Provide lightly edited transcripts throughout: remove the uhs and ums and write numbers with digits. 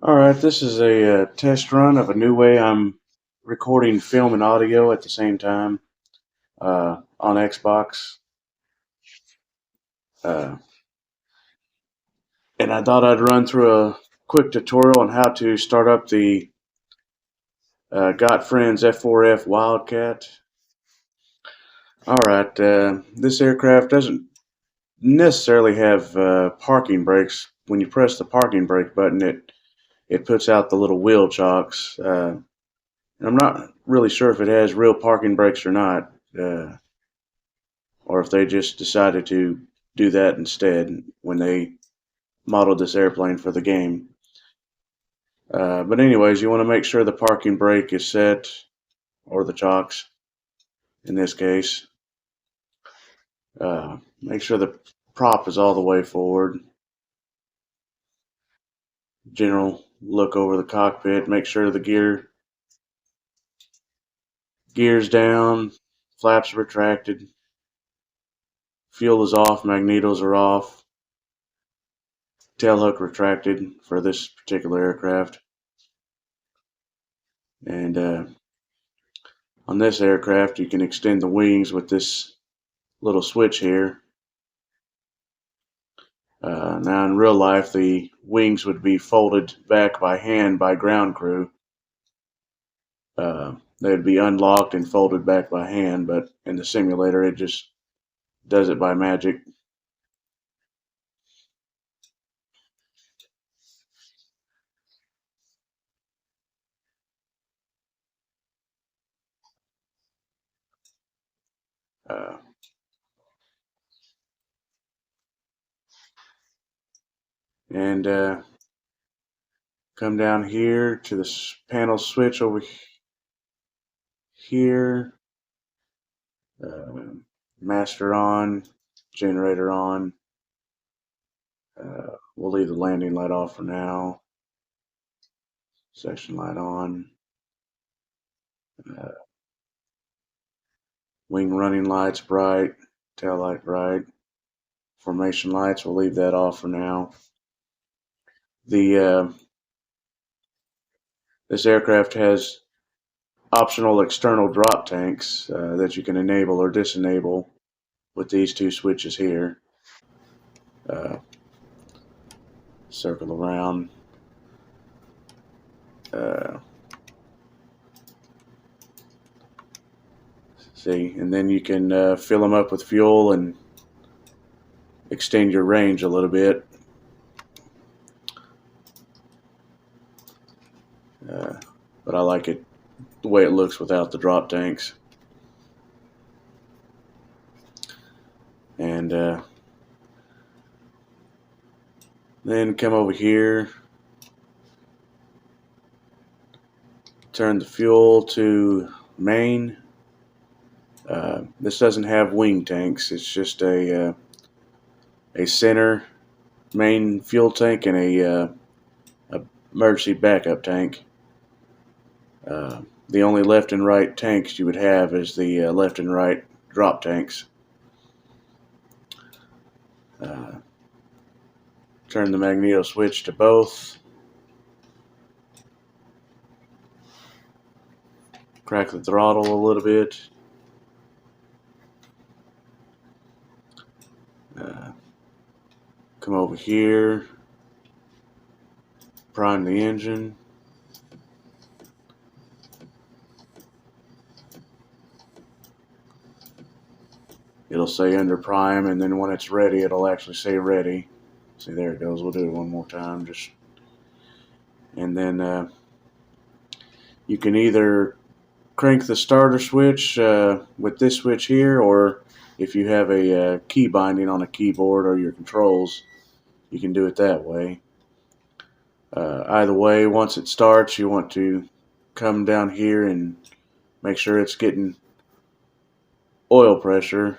Alright, this is a test run of a new way I'm recording film and audio at the same time on Xbox. Uh, and I thought I'd run through a quick tutorial on how to start up the Got Friends F4F Wildcat. Alright, this aircraft doesn't necessarily have parking brakes. When you press the parking brake button, it puts out the little wheel chocks. And I'm not really sure if it has real parking brakes or not. Or if they just decided to do that instead when they modeled this airplane for the game. But anyways, you want to make sure the parking brake is set, or the chocks in this case. Make sure the prop is all the way forward. General look over the cockpit. Make sure the gears down, flaps retracted, fuel is off, magnetos are off, tailhook retracted for this particular aircraft. And on this aircraft, you can extend the wings with this little switch here. Now in real life, the wings would be folded back by hand by ground crew. They'd be unlocked and folded back by hand, but in the simulator, it just does it by magic. Uh, and come down here to this panel switch over here. Master on, generator on. We'll leave the landing light off for now. Section light on. Wing running lights bright, tail light bright. Formation lights, we'll leave that off for now. This aircraft has optional external drop tanks that you can enable or disable with these two switches here. Uh, circle around. See, and then you can fill them up with fuel and extend your range a little bit. But I like it the way it looks without the drop tanks. And then come over here, turn the fuel to main. This doesn't have wing tanks. It's just a center main fuel tank and a emergency backup tank. The only left and right tanks you would have is the left and right drop tanks. Turn the magneto switch to both. Crack the throttle a little bit. Come over here. Prime the engine. It'll say under prime, and then when it's ready, it'll actually say ready. See, there it goes. We'll do it one more time. And then you can either crank the starter switch with this switch here, or if you have a key binding on a keyboard or your controls, you can do it that way. Either way, once it starts, you want to come down here and make sure it's getting oil pressure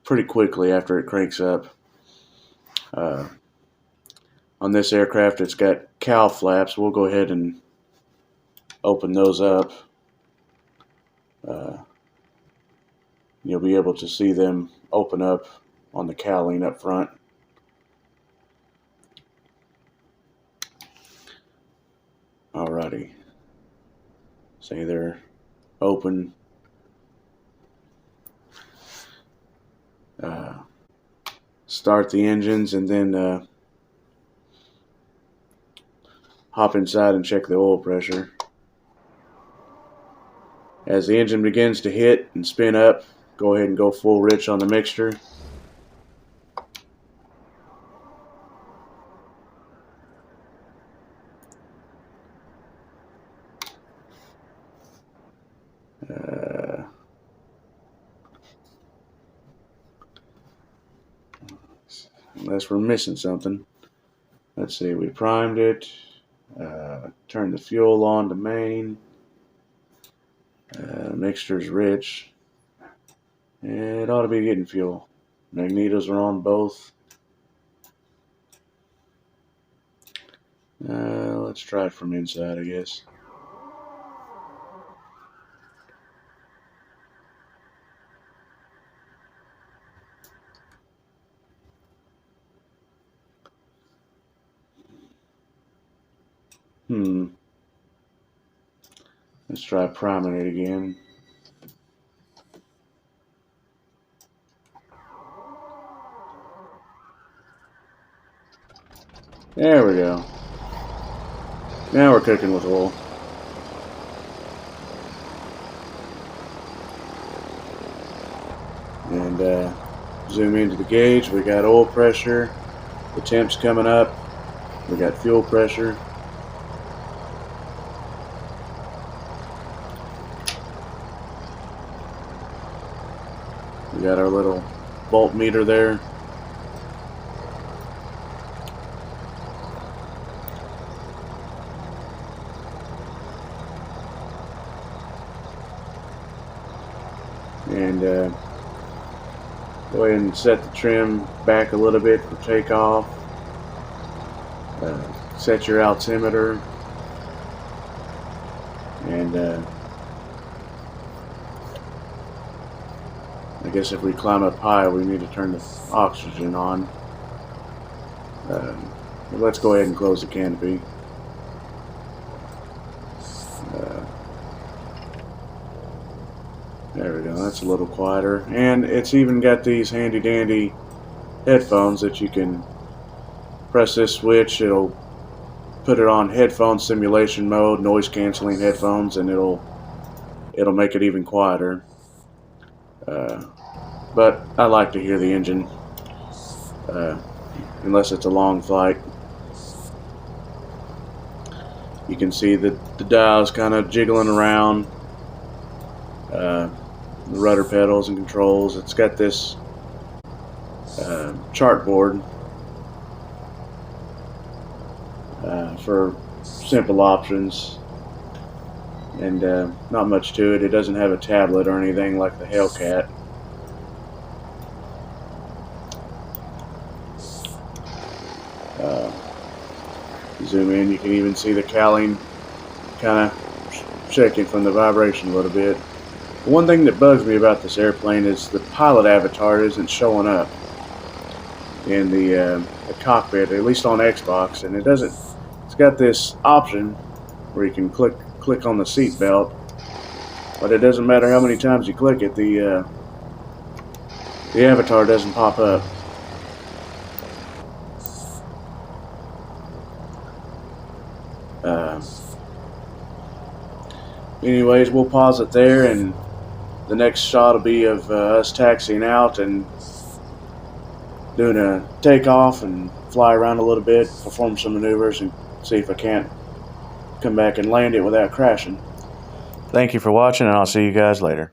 pretty quickly after it cranks up. On this aircraft, it's got cowl flaps. We'll go ahead and open those up. You'll be able to see them open up on the cowling up front. Alrighty. See, they're open. Start the engines and then hop inside and check the oil pressure. As the engine begins to hit and spin up, go ahead and go full rich on the mixture. Unless we're missing something. Let's see, we primed it, turned the fuel on to main, mixture's rich, it ought to be getting fuel. Magnetos are on both. Let's try it from inside, I guess. Let's try priming it again. There we go. Now we're cooking with oil. And zoom into the gauge. We got oil pressure. The temp's coming up. We got fuel pressure. We got our little voltmeter there. And go ahead and set the trim back a little bit for takeoff. Set your altimeter. And I guess if we climb up high, we need to turn the oxygen on. Let's go ahead and close the canopy. There we go, that's a little quieter. And it's even got these handy dandy headphones that you can press this switch, it'll put it on headphone simulation mode, noise canceling headphones, and it'll make it even quieter. But I like to hear the engine, unless it's a long flight. You can see that the dial's kind of jiggling around. The rudder pedals and controls. It's got this chart board for simple options, and not much to it. It doesn't have a tablet or anything like the Hellcat. Zoom in, you can even see the cowling kind of shaking from the vibration a little bit. One thing that bugs me about this airplane is the pilot avatar isn't showing up in the cockpit, at least on Xbox, and it doesn't. It's got this option where you can click on the seat belt, but it doesn't matter how many times you click it, the avatar doesn't pop up. Anyways, we'll pause it there, and the next shot will be of us taxiing out and doing a takeoff and fly around a little bit, perform some maneuvers, and see if I can't come back and land it without crashing. Thank you for watching, and I'll see you guys later.